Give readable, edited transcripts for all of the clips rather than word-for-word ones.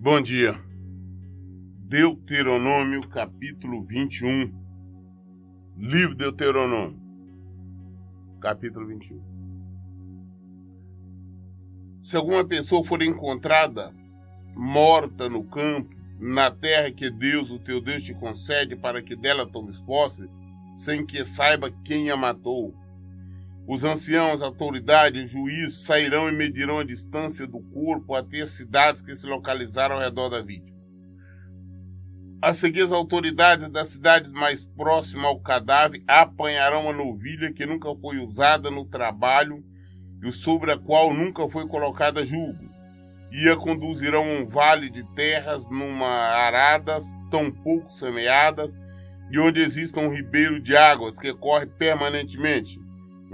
Bom dia. Deuteronômio, capítulo 21. Livro Deuteronômio, capítulo 21. Se alguma pessoa for encontrada morta no campo, na terra que Deus, o teu Deus, te concede para que dela tomes posse, sem que saiba quem a matou, os anciãos, a autoridade, os juízes sairão e medirão a distância do corpo até as cidades que se localizaram ao redor da vítima. A seguir, as autoridades das cidades mais próximas ao cadáver apanharão uma novilha que nunca foi usada no trabalho e sobre a qual nunca foi colocada julgo, e a conduzirão a um vale de terras numa aradas tão pouco semeadas e onde exista um ribeiro de águas que corre permanentemente.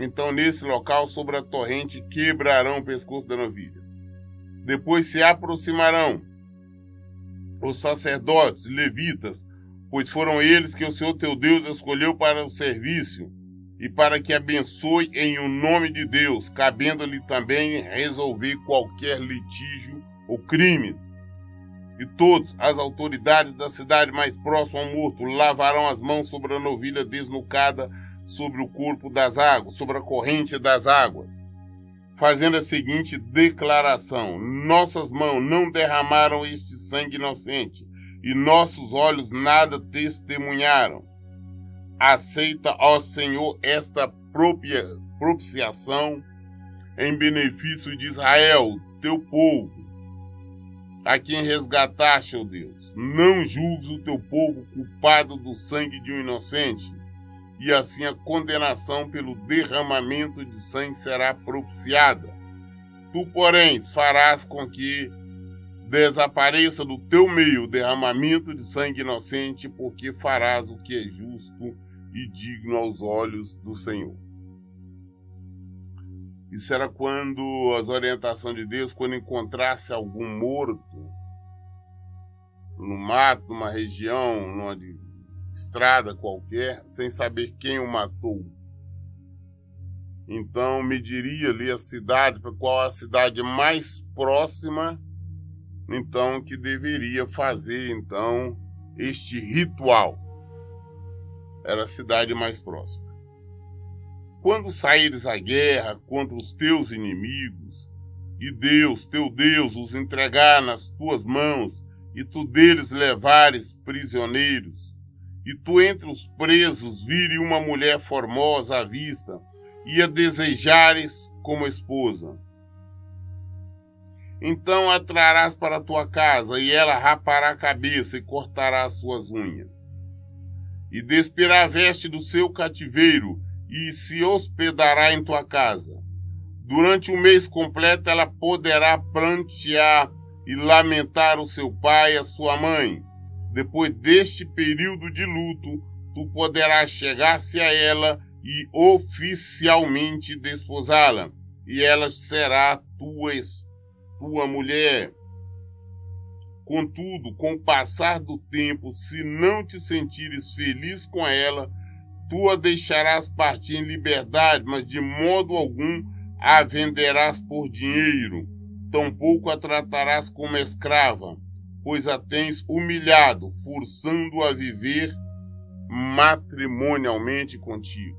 Então, nesse local, sobre a torrente, quebrarão o pescoço da novilha. Depois se aproximarão os sacerdotes, levitas, pois foram eles que o Senhor teu Deus escolheu para o serviço e para que abençoe em o nome de Deus, cabendo-lhe também resolver qualquer litígio ou crimes. E todas as autoridades da cidade mais próxima ao morto lavarão as mãos sobre a novilha desnucada sobre o corpo das águas, sobre a corrente das águas, fazendo a seguinte declaração: nossas mãos não derramaram este sangue inocente, e nossos olhos nada testemunharam. Aceita, ó Senhor, esta propiciação em benefício de Israel, teu povo, a quem resgataste, ó Deus. Não julgues o teu povo culpado do sangue de um inocente, e assim a condenação pelo derramamento de sangue será propiciada. Tu, porém, farás com que desapareça do teu meio o derramamento de sangue inocente, porque farás o que é justo e digno aos olhos do Senhor. Isso era quando as orientações de Deus, quando encontrasse algum morto no mato, numa região, numa estrada qualquer, sem saber quem o matou. Então mediria ali a cidade, para qual a cidade mais próxima, então, que deveria fazer então este ritual. Era a cidade mais próxima. Quando saíres à guerra contra os teus inimigos, e Deus, teu Deus, os entregar nas tuas mãos, e tu deles levares prisioneiros, e tu entre os presos vire uma mulher formosa à vista, e a desejares como esposa. Então a trarás para a tua casa, e ela rapará a cabeça e cortará as suas unhas. E despirá a veste do seu cativeiro, e se hospedará em tua casa. Durante um mês completo ela poderá prantear e lamentar o seu pai e a sua mãe. Depois deste período de luto, tu poderás chegar-se a ela e oficialmente desposá-la, e ela será tua mulher. Contudo, com o passar do tempo, se não te sentires feliz com ela, tu a deixarás partir em liberdade, mas de modo algum a venderás por dinheiro, tampouco a tratarás como escrava, pois a tens humilhado, forçando-a a viver matrimonialmente contigo.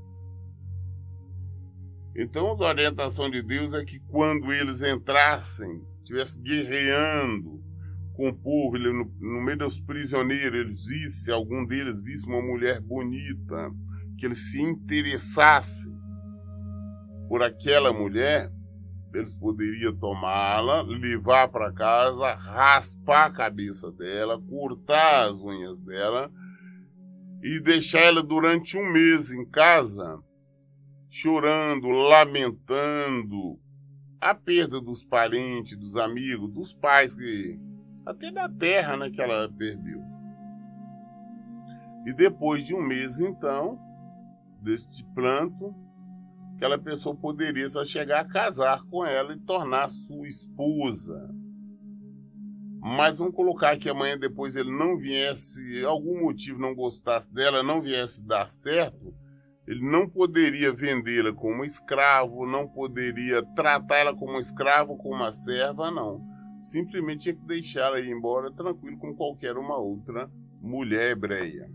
Então, a orientação de Deus é que quando eles entrassem, estivessem guerreando com o povo, ele, no meio dos prisioneiros, eles vissem, algum deles visse uma mulher bonita, que eles se interessassem por aquela mulher, eles poderiam tomá-la, levar para casa, raspar a cabeça dela, cortar as unhas dela e deixar ela durante um mês em casa, chorando, lamentando a perda dos parentes, dos amigos, dos pais, até da terra, né, que ela perdeu. E depois de um mês, então, deste planto, aquela pessoa poderia chegar a casar com ela e tornar sua esposa. Mas vamos colocar que amanhã depois ele não viesse, algum motivo não gostasse dela, não viesse dar certo, ele não poderia vendê-la como escravo, não poderia tratar ela como escravo, como uma serva, não. simplesmente tinha que deixá-la ir embora tranquilo com qualquer uma outra mulher hebreia.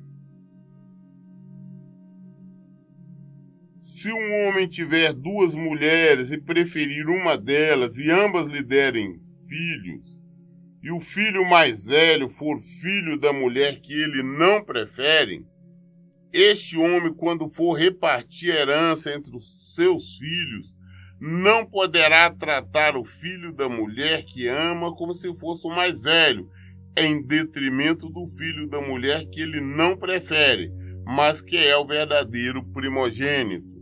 Se um homem tiver duas mulheres e preferir uma delas e ambas lhe derem filhos, e o filho mais velho for filho da mulher que ele não prefere, este homem, quando for repartir a herança entre os seus filhos, não poderá tratar o filho da mulher que ama como se fosse o mais velho, em detrimento do filho da mulher que ele não prefere, mas que é o verdadeiro primogênito.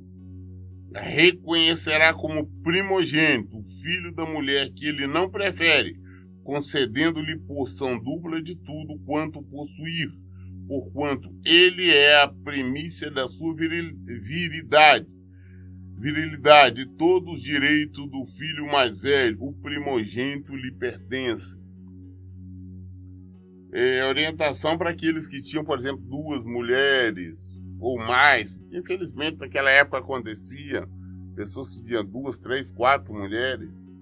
Reconhecerá como primogênito o filho da mulher que ele não prefere, concedendo-lhe porção dupla de tudo quanto possuir, porquanto ele é a primícia da sua virilidade, todos os direitos do filho mais velho, o primogênito lhe pertence. Orientação para aqueles que tinham, por exemplo, duas mulheres ou mais. Infelizmente, naquela época acontecia, pessoas que tinham 2, 3, 4 mulheres.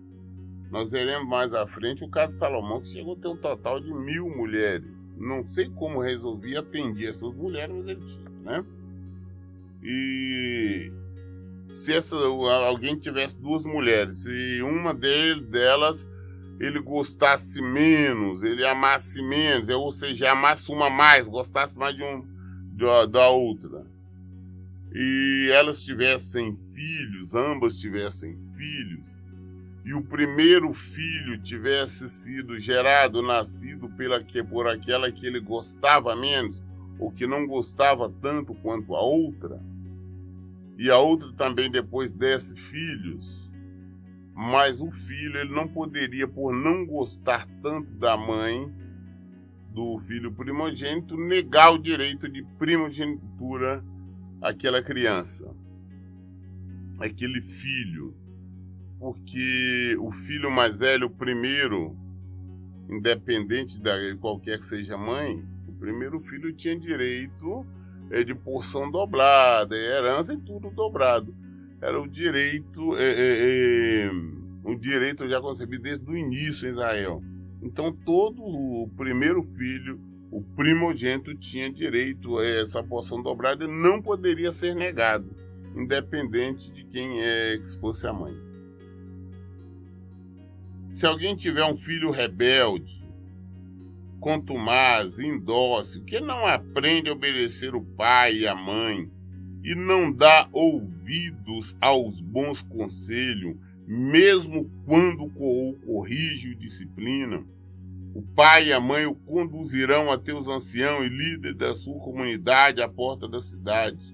Nós veremos mais à frente o caso de Salomão, que chegou a ter um total de 1000 mulheres. Não sei como resolvia atender essas mulheres, mas ele tinha, né? E se alguém tivesse 2 mulheres, se uma delas ele gostasse menos, ele amasse menos, ou seja, amasse uma mais, gostasse mais da outra, e elas tivessem filhos, ambas tivessem filhos, e o primeiro filho tivesse sido nascido por aquela que ele gostava menos, ou que não gostava tanto quanto a outra, e a outra também depois desse filhos, mas o filho ele não poderia, por não gostar tanto da mãe do filho primogênito, negar o direito de primogenitura àquela criança, aquele filho, porque o filho mais velho, o primeiro, independente de qualquer que seja a mãe, o primeiro filho tinha direito de porção dobrada, herança e tudo dobrado. Era o direito, um direito já concebido desde o início em Israel. Então, o primeiro filho, o primogênito, tinha direito a essa porção dobrada e não poderia ser negado, independente de quem que fosse a mãe. Se alguém tiver um filho rebelde, contumaz, indócil, que não aprende a obedecer o pai e a mãe, e não dá ouvidos aos bons conselhos, mesmo quando o corrige e disciplina, o pai e a mãe o conduzirão até os anciãos e líderes da sua comunidade à porta da cidade,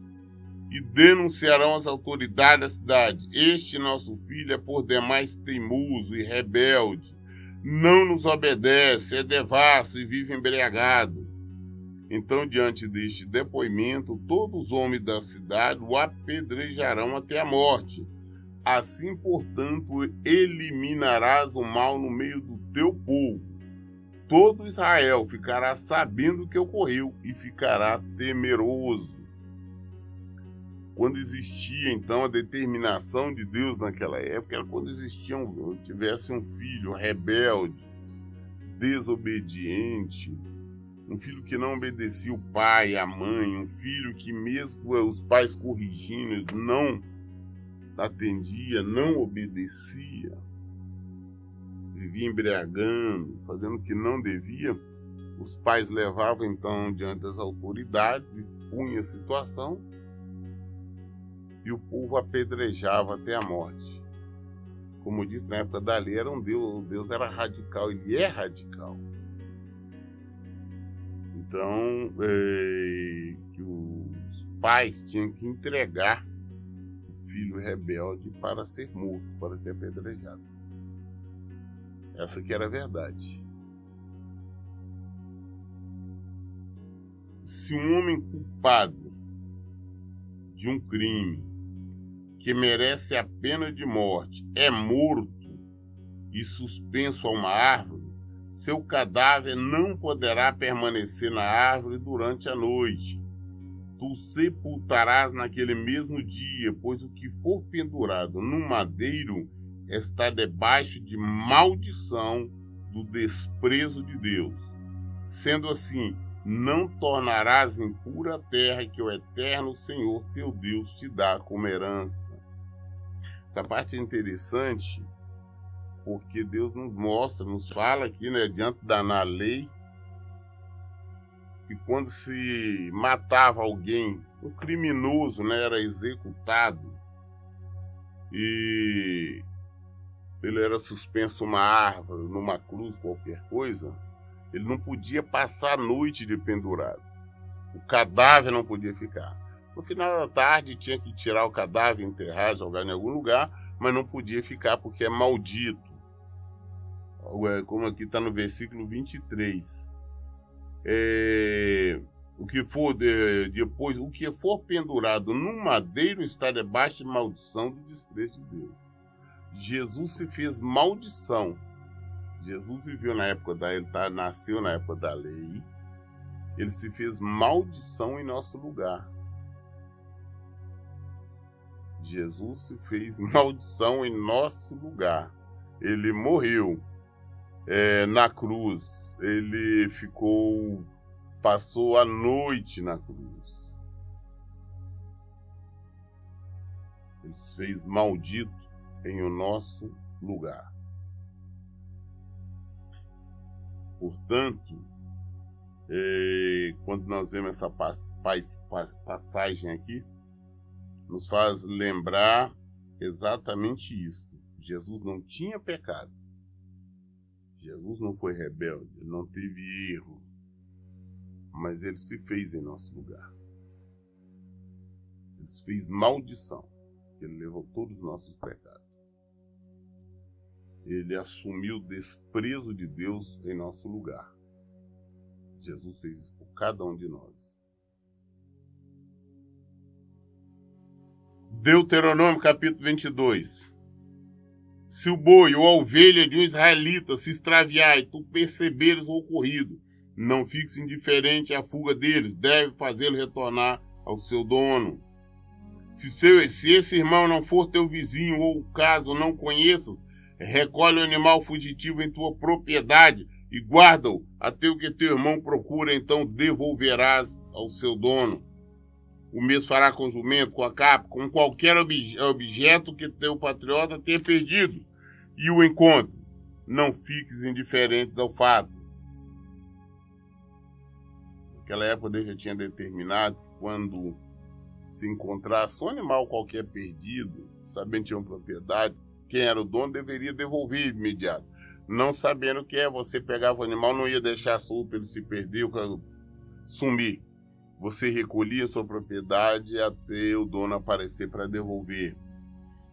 e denunciarão às autoridades da cidade: este nosso filho é por demais teimoso e rebelde, não nos obedece, é devasso e vive embriagado. Então, diante deste depoimento, todos os homens da cidade o apedrejarão até a morte. Assim, portanto, eliminarás o mal no meio do teu povo. Todo Israel ficará sabendo o que ocorreu e ficará temeroso. Quando existia, então, a determinação de Deus naquela época, era quando tivesse um filho rebelde, desobediente, um filho que não obedecia o pai e a mãe, um filho que mesmo os pais corrigindo não atendia, não obedecia, vivia embriagando, fazendo o que não devia. Os pais levavam então diante das autoridades, expunham a situação e o povo apedrejava até a morte. Como eu disse, na época da lei, o Deus era radical, ele é radical. Então, que os pais tinham que entregar o filho rebelde para ser morto, para ser apedrejado. Essa que era a verdade. Se um homem culpado de um crime que merece a pena de morte é morto e suspenso a uma árvore, seu cadáver não poderá permanecer na árvore durante a noite. Tu sepultarás naquele mesmo dia, pois o que for pendurado no madeiro está debaixo de maldição do desprezo de Deus. Sendo assim, não tornarás impura a terra que o eterno Senhor teu Deus te dá como herança. Essa parte é interessante, porque Deus nos mostra, nos fala aqui, né, diante na lei, que quando se matava alguém, um criminoso, né, era executado e ele era suspenso numa árvore, numa cruz, qualquer coisa, ele não podia passar a noite de pendurado. O cadáver não podia ficar. No final da tarde tinha que tirar o cadáver, enterrar, jogar em algum lugar, mas não podia ficar porque é maldito. Como aqui está no versículo 23. O que for depois, o que for pendurado num madeiro está debaixo de maldição do desprezo de Deus. Jesus se fez maldição. Jesus viveu na época nasceu na época da lei. Ele se fez maldição em nosso lugar. Jesus se fez maldição em nosso lugar. Ele morreu na cruz. Ele passou a noite na cruz. Ele se fez maldito em o nosso lugar. Portanto, quando nós vemos essa passagem aqui, nos faz lembrar exatamente isso. Jesus não tinha pecado. Jesus não foi rebelde, ele não teve erro, mas ele se fez em nosso lugar. Ele se fez maldição. Ele levou todos os nossos pecados. Ele assumiu o desprezo de Deus em nosso lugar. Jesus fez isso por cada um de nós. Deuteronômio capítulo 22. Se o boi ou a ovelha de um israelita se extraviar e tu perceberes o ocorrido, não fiques indiferente à fuga deles, deve fazê-lo retornar ao seu dono. Se esse irmão não for teu vizinho ou caso não conheças, recolhe o animal fugitivo em tua propriedade e guarda-o até o que teu irmão procura, então devolverás ao seu dono. O mesmo fará com o jumento, com a capa, com qualquer objeto que teu patriota tenha perdido e o encontre. Não fiques indiferente ao fato. Naquela época Deus já tinha determinado que quando se encontrasse um animal qualquer perdido, sabendo que tinha uma propriedade, quem era o dono deveria devolver de imediato. Não sabendo o que é, você pegava o animal, não ia deixar solto, ele se perder, sumir. Você recolhia sua propriedade até o dono aparecer para devolver.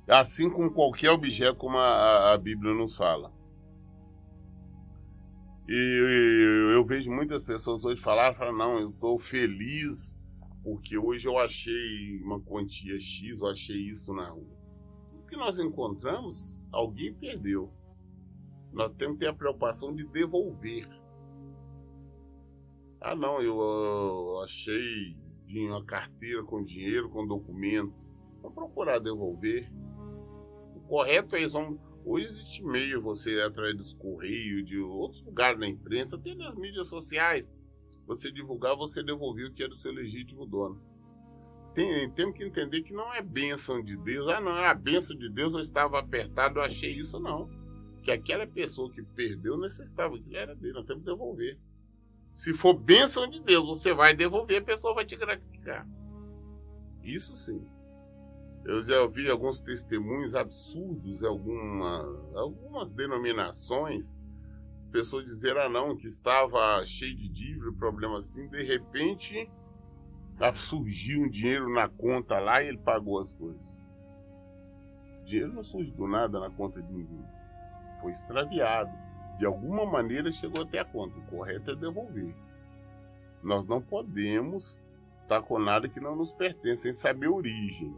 Assim com qualquer objeto, como a Bíblia nos fala. E eu vejo muitas pessoas hoje falam, não, eu estou feliz porque hoje eu achei uma quantia X, eu achei isso na rua. O que nós encontramos, alguém perdeu. Nós temos que ter a preocupação de devolver. Não, eu achei uma carteira com dinheiro, com documento. Vamos procurar devolver. O correto é isso. Hoje existe meio, você através dos correios, de outros lugares na imprensa, até nas mídias sociais. Você divulgar, você devolver o que é do seu legítimo dono. Temos que entender que não é bênção de Deus. Não, é a bênção de Deus, eu estava apertado, eu achei isso, não. Que aquela pessoa que perdeu necessitava, que era dele, nós temos que devolver. Se for bênção de Deus, você vai devolver, a pessoa vai te gratificar. Isso sim. Eu já ouvi alguns testemunhos absurdos, algumas denominações, as pessoas dizeram, não, que estava cheio de dívida, problema assim, de repente surgiu um dinheiro na conta lá e ele pagou as coisas. O dinheiro não surge do nada na conta de ninguém. Foi extraviado. De alguma maneira chegou até a conta. O correto é devolver. Nós não podemos estar com nada que não nos pertence, sem saber a origem.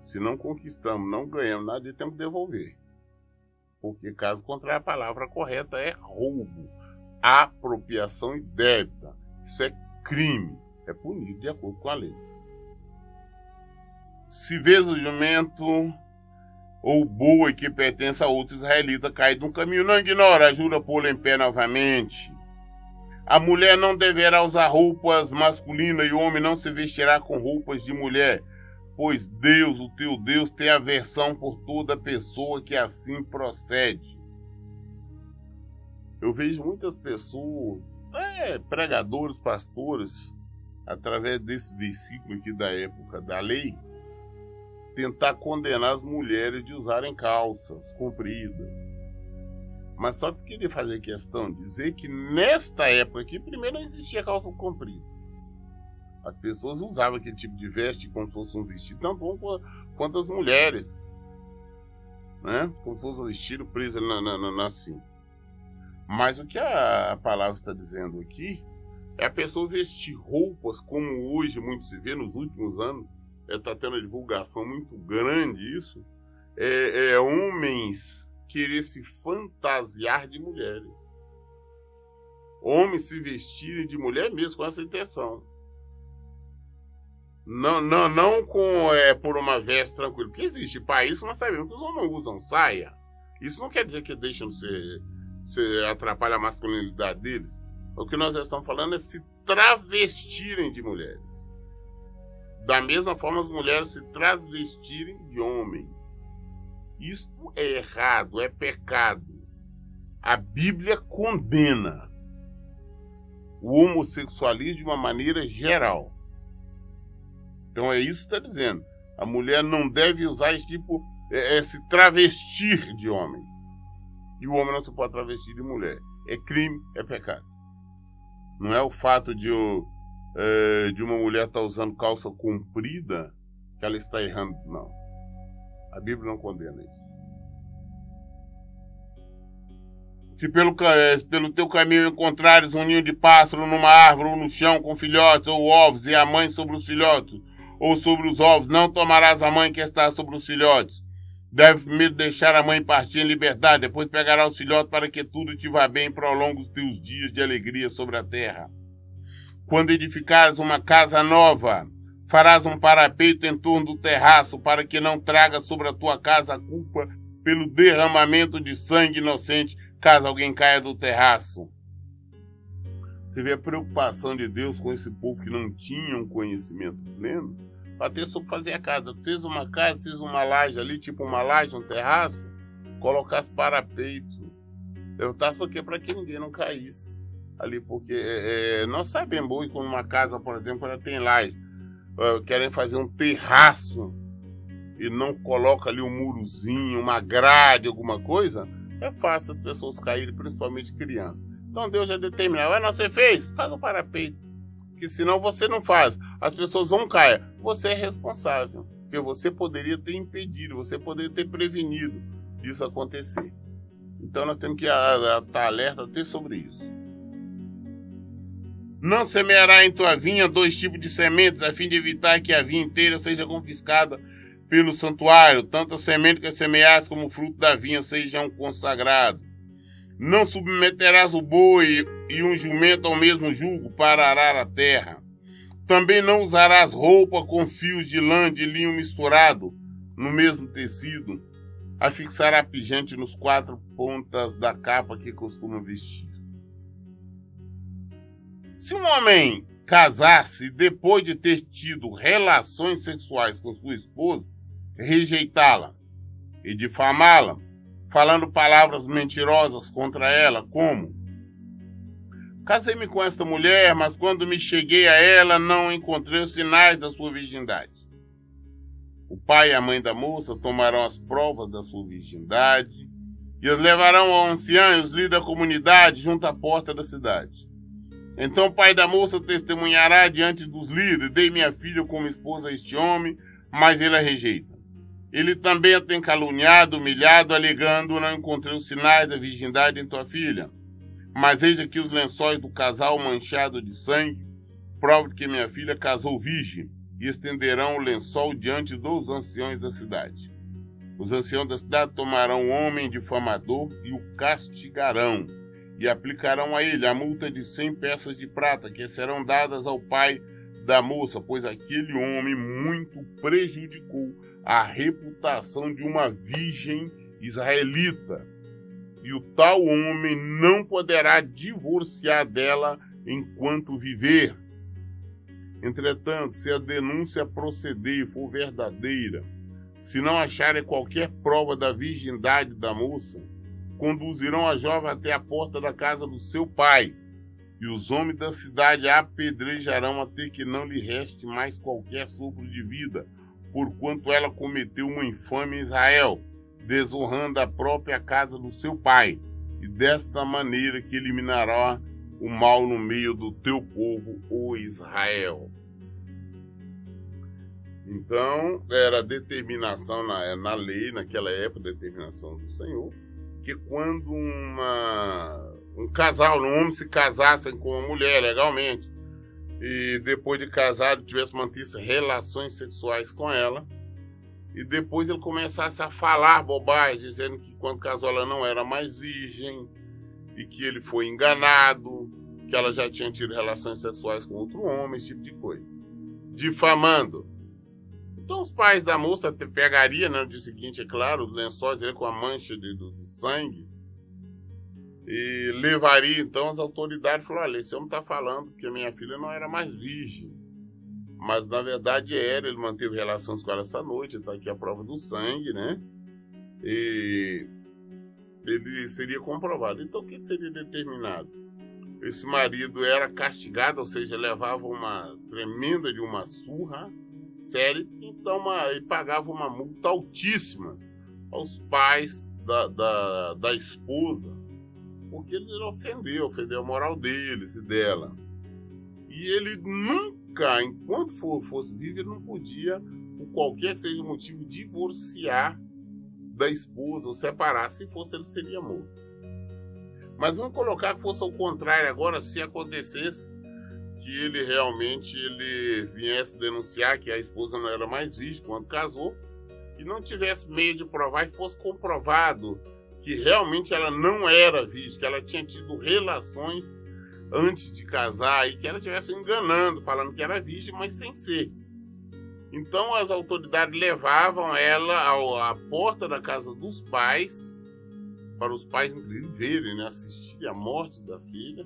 Se não conquistamos, não ganhamos nada, temos que devolver. Porque caso contrário, a palavra correta é roubo, apropriação indébita. Isso é crime, é punido de acordo com a lei. Se vês o jumento ou boi que pertence a outro israelita caído no caminho. Não ignora, ajuda a pô-lo em pé novamente. A mulher não deverá usar roupas masculinas e o homem não se vestirá com roupas de mulher, pois Deus, o teu Deus, tem aversão por toda pessoa que assim procede. Eu vejo muitas pessoas, pregadores, pastores, através desse versículo aqui da época da lei, tentar condenar as mulheres de usarem calças compridas. Mas só que queria fazer questão de dizer que nesta época aqui, primeiro não existia calça comprida. As pessoas usavam aquele tipo de veste como se fosse um vestido, tão bom quanto as mulheres, né? Como se fosse um vestido preso na cinta. Mas o que a palavra está dizendo aqui é a pessoa vestir roupas como hoje muito se vê nos últimos anos. Está tendo uma divulgação muito grande isso. Homens querer se fantasiar de mulheres. Homens se vestirem de mulher mesmo com essa intenção. Não por uma veste tranquila. Porque existe país que nós sabemos que os homens não usam saia. Isso não quer dizer que deixam de se atrapalha a masculinidade deles. O que nós estamos falando é se travestirem de mulheres. Da mesma forma, as mulheres se travestirem de homens. Isso é errado, é pecado. A Bíblia condena o homossexualismo de uma maneira geral. Então é isso que está dizendo. A mulher não deve usar esse tipo, se travestir de homem. E o homem não se pode travestir de mulher. É crime, é pecado. Não é o fato de uma mulher estar usando calça comprida que ela está errando, não. A Bíblia não condena isso. Se pelo teu caminho encontrares um ninho de pássaro numa árvore ou no chão com filhotes ou ovos e a mãe sobre os filhotes ou sobre os ovos, não tomarás a mãe que está sobre os filhotes. Deve primeiro deixar a mãe partir em liberdade, depois pegará os filhotes para que tudo te vá bem e prolongue os teus dias de alegria sobre a terra. Quando edificares uma casa nova, farás um parapeito em torno do terraço para que não traga sobre a tua casa a culpa pelo derramamento de sangue inocente, caso alguém caia do terraço. Você vê a preocupação de Deus com esse povo que não tinha um conhecimento pleno, para ter sobre fazer a casa. Fez uma casa, fez uma laje ali, tipo uma laje, um terraço, colocasse parapeito. Eu tava aqui para que ninguém não caísse ali, porque nós sabemos hoje como uma casa, por exemplo, ela tem laje, querem fazer um terraço e não coloca ali um murozinho, uma grade, alguma coisa, é fácil as pessoas caírem, principalmente crianças. Então Deus já determinou, você fez? Faz um parapeito, que senão você não faz, as pessoas vão cair, você é responsável, porque você poderia ter impedido, você poderia ter prevenido isso acontecer. Então nós temos que estar alerta até sobre isso. Não semeará em tua vinha 2 tipos de sementes, a fim de evitar que a vinha inteira seja confiscada pelo santuário. Tanto a semente que semeaste como o fruto da vinha sejam consagrados. Não submeterás o boi e um jumento ao mesmo jugo para arar a terra. Também não usarás roupa com fios de lã de linho misturado no mesmo tecido. Afixará pingente nos 4 pontas da capa que costuma vestir. Se um homem casar-se depois de ter tido relações sexuais com sua esposa, rejeitá-la e difamá-la, falando palavras mentirosas contra ela, como: casei-me com esta mulher, mas quando me cheguei a ela não encontrei os sinais da sua virgindade. O pai e a mãe da moça tomarão as provas da sua virgindade e as levarão ao ancião e os líderes da comunidade junto à porta da cidade. Então o pai da moça testemunhará diante dos líderes: dei minha filha como esposa a este homem, mas ele a rejeita. Ele também a tem caluniado, humilhado, alegando: não encontrei os sinais da virgindade em tua filha. Mas eis aqui os lençóis do casal manchado de sangue, prova de que minha filha casou virgem, e estenderão o lençol diante dos anciões da cidade. Os anciãos da cidade tomarão o homem difamador e o castigarão, e aplicarão a ele a multa de 100 peças de prata, que serão dadas ao pai da moça, pois aquele homem muito prejudicou a reputação de uma virgem israelita, e o tal homem não poderá divorciar dela enquanto viver. Entretanto, se a denúncia proceder e for verdadeira, se não acharem qualquer prova da virgindade da moça, conduzirão a jovem até a porta da casa do seu pai, e os homens da cidade a apedrejarão até que não lhe reste mais qualquer sopro de vida, porquanto ela cometeu uma infâmia em Israel, desonrando a própria casa do seu pai, e desta maneira que eliminará o mal no meio do teu povo, o Israel. Então, era a determinação na lei, naquela época, determinação do Senhor, que quando um casal, um homem se casasse com uma mulher legalmente, e depois de casado tivesse mantido relações sexuais com ela, e depois ele começasse a falar bobagem, dizendo que quando casou ela não era mais virgem, e que ele foi enganado, que ela já tinha tido relações sexuais com outro homem, esse tipo de coisa. Difamando. Então os pais da moça pegariam, né, no dia seguinte, é claro, os lençóis com a mancha de sangue, e levaria então as autoridades e falaram: olha, esse homem está falando que a minha filha não era mais virgem, mas na verdade era, ele manteve relações com ela essa noite, está aqui a prova do sangue, né? E ele seria comprovado. Então o que seria determinado? Esse marido era castigado, ou seja, levava uma tremenda de uma surra séria, então ele pagava uma multa altíssima aos pais da esposa, porque ele ofendeu a moral deles e dela. E ele nunca, enquanto fosse vivo, ele não podia, por qualquer que seja o motivo, divorciar da esposa ou separar. Se fosse, ele seria morto. Mas vamos colocar que fosse ao contrário agora, se acontecesse que ele realmente viesse denunciar que a esposa não era mais virgem quando casou, e não tivesse meio de provar, e fosse comprovado que realmente ela não era virgem, que ela tinha tido relações antes de casar, e que ela estivesse enganando, falando que era virgem, mas sem ser. Então as autoridades levavam ela à porta da casa dos pais, para os pais verem, né, assistir à morte da filha,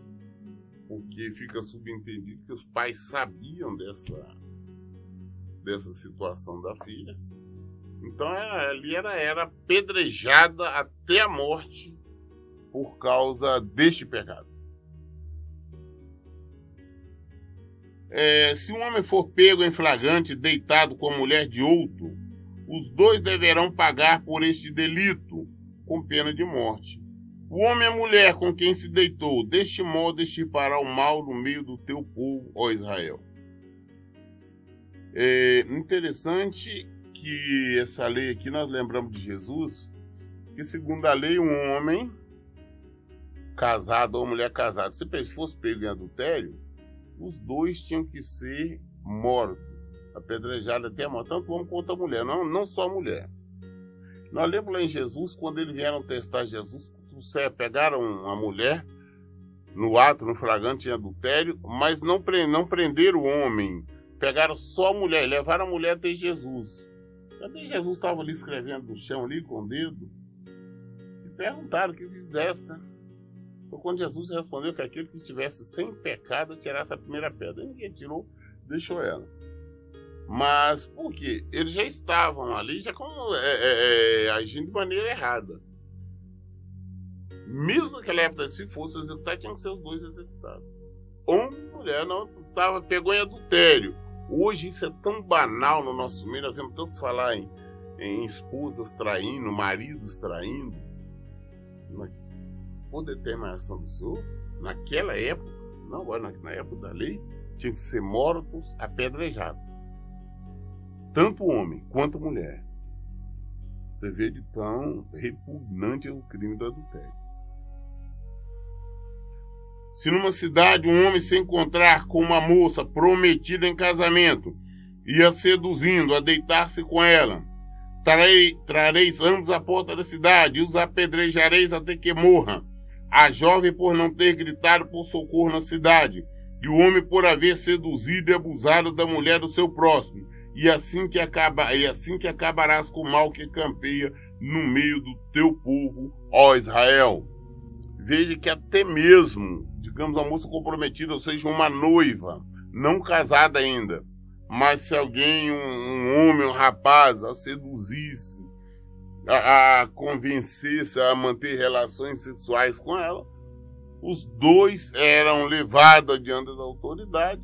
porque fica subentendido que os pais sabiam dessa situação da filha. Então ali era apedrejada até a morte por causa deste pecado. Se um homem for pego em flagrante deitado com a mulher de outro, os dois deverão pagar por este delito, com pena de morte. O homem e a mulher com quem se deitou, deste modo extirpará o mal no meio do teu povo, ó Israel. É interessante que essa lei aqui, nós lembramos de Jesus, que segundo a lei, um homem casado ou mulher casada, se fosse pego em adultério, os dois tinham que ser mortos, apedrejados até a morte, tanto o homem quanto a mulher, não só a mulher. Nós lemos lá em Jesus, quando eles vieram testar Jesus, pegaram a mulher no ato, no flagrante em adultério, mas não prenderam o homem, pegaram só a mulher, levaram a mulher até Jesus. Até Jesus estava ali escrevendo no chão, ali com o dedo, e perguntaram o que fizeste. Foi quando Jesus respondeu que aquele que estivesse sem pecado tirasse a primeira pedra. E ninguém tirou, deixou ela. Mas por quê? Eles já estavam ali, já agindo de maneira errada. Mesmo naquela época, se fosse executar, tinham que ser os dois executados. Homem e mulher, não pegou em adultério. Hoje isso é tão banal no nosso meio, nós vemos tanto falar em esposas traindo, maridos traindo. Por determinação do Senhor, naquela época, não agora na época da lei, tinham que ser mortos apedrejados. Tanto o homem quanto a mulher. Você vê de tão repugnante o crime do adultério. Se numa cidade um homem se encontrar com uma moça prometida em casamento e a seduzindo, a deitar-se com ela, trareis ambos à porta da cidade e os apedrejareis até que morra. A jovem por não ter gritado por socorro na cidade, e o homem por haver seduzido e abusado da mulher do seu próximo, e assim que acabarás com o mal que campeia no meio do teu povo, ó Israel. Veja que até mesmo, digamos, uma moça comprometida, ou seja, uma noiva, não casada ainda, mas se alguém, um homem, um rapaz, a seduzisse, a convencesse a manter relações sexuais com ela, os dois eram levados adiante da autoridade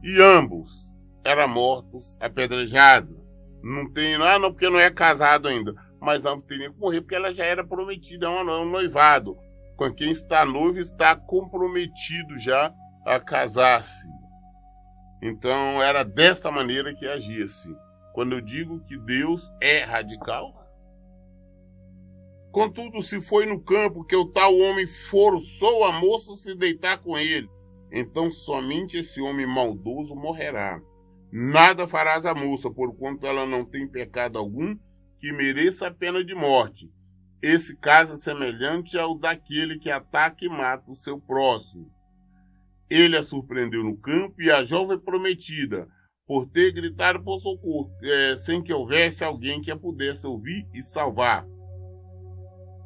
e ambos eram mortos apedrejados. Não tem, não, porque não é casado ainda, mas ambos teriam que morrer porque ela já era prometida, é um noivado. Com quem está noivo está comprometido já a casar-se. Então era desta maneira que agia-se. Quando eu digo que Deus é radical, contudo, se foi no campo que o tal homem forçou a moça a se deitar com ele, então somente esse homem maldoso morrerá. Nada farás à moça, porquanto ela não tem pecado algum que mereça a pena de morte. Esse caso é semelhante ao daquele que ataca e mata o seu próximo. Ele a surpreendeu no campo e a jovem prometida, por ter gritado por socorro, sem que houvesse alguém que a pudesse ouvir e salvar.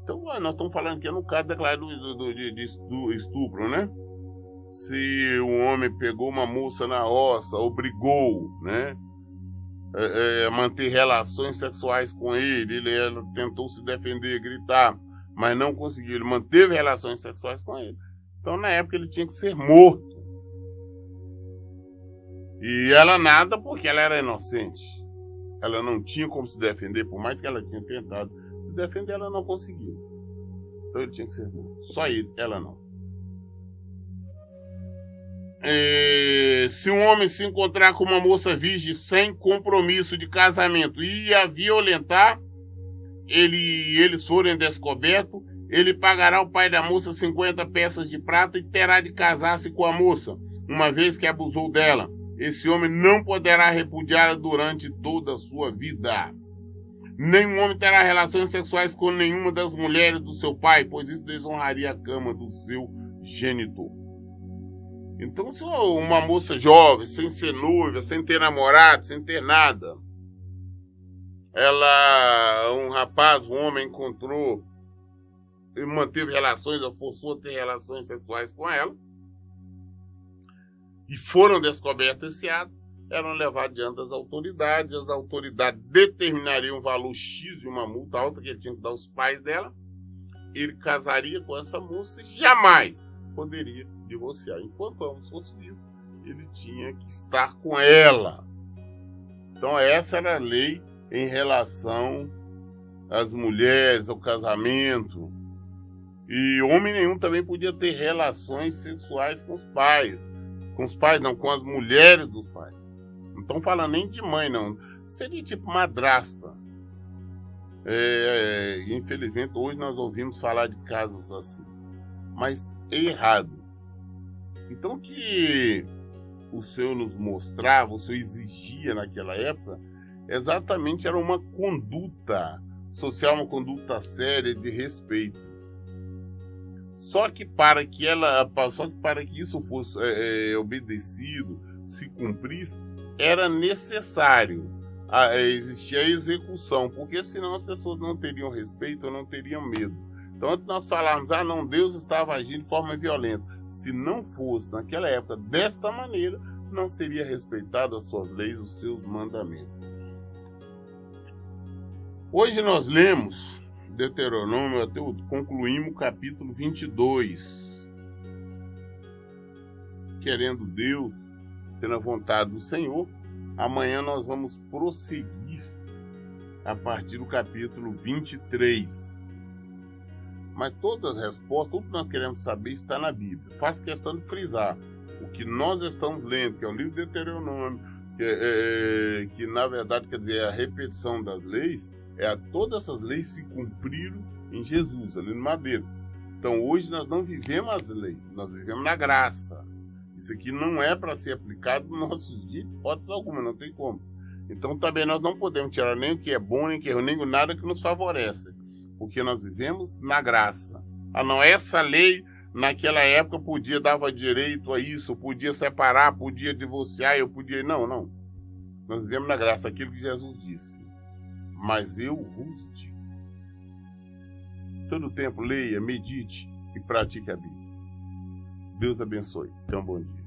Então, nós estamos falando aqui no caso declarado do estupro, né? Se o homem pegou uma moça na roça, obrigou, né, a manter relações sexuais com ele tentou se defender, gritar, mas não conseguiu, ele manteve relações sexuais com ele. Então, na época, ele tinha que ser morto. E ela nada porque ela era inocente. Ela não tinha como se defender, por mais que ela tinha tentado se defender, ela não conseguiu. Então, ele tinha que ser morto. Só ele, ela não. Se um homem se encontrar com uma moça virgem sem compromisso de casamento e a violentar, eles forem descobertos, ele pagará ao pai da moça 50 peças de prata e terá de casar-se com a moça, uma vez que abusou dela. Esse homem não poderá repudiá-la durante toda a sua vida. Nenhum homem terá relações sexuais com nenhuma das mulheres do seu pai, pois isso desonraria a cama do seu genitor. Então, se uma moça jovem, sem ser noiva, sem ter namorado, sem ter nada, um rapaz, um homem encontrou e manteve relações, ou forçou a ter relações sexuais com ela, e foram descobertos esse ato, eram levados diante das autoridades, as autoridades determinariam um valor X de uma multa alta que ele tinha que dar aos pais dela, ele casaria com essa moça e jamais poderia divorciar. Enquanto ambos fossem vivos, ele tinha que estar com ela. Então essa era a lei em relação às mulheres, ao casamento. E homem nenhum também podia ter relações sexuais com os pais. Com os pais não, com as mulheres dos pais. Não estão falando nem de mãe, não. Seria tipo madrasta. Infelizmente, hoje nós ouvimos falar de casos assim. Mas é errado. Então, o que o Senhor nos mostrava, o Senhor exigia naquela época, exatamente era uma conduta social, uma conduta séria de respeito. Só que para que isso fosse obedecido, se cumprisse, era necessário existir a execução, porque senão as pessoas não teriam respeito ou não teriam medo. Então, antes nós falarmos, não, Deus estava agindo de forma violenta. Se não fosse naquela época desta maneira, não seria respeitado as suas leis, os seus mandamentos. Hoje nós lemos Deuteronômio, até concluímos o capítulo 22. Querendo Deus, tendo a vontade do Senhor, amanhã nós vamos prosseguir a partir do capítulo 23. Mas todas as respostas, tudo que nós queremos saber está na Bíblia. Faço questão de frisar o que nós estamos lendo, que é o livro de Deuteronômio, que na verdade quer dizer a repetição das leis, todas essas leis se cumpriram em Jesus, ali no madeiro. Então hoje nós não vivemos as leis, nós vivemos na graça. Isso aqui não é para ser aplicado nos nossos dias, hipótese alguma, não tem como. Então também nós não podemos tirar nem o que é bom, nem o que é ruim, nem nada que nos favorece. Porque nós vivemos na graça. Essa lei, naquela época, dava direito a isso, podia separar, podia divorciar, Não. Nós vivemos na graça, aquilo que Jesus disse. Mas eu vos digo. Todo tempo leia, medite e pratique a Bíblia. Deus abençoe. Tenha um bom dia.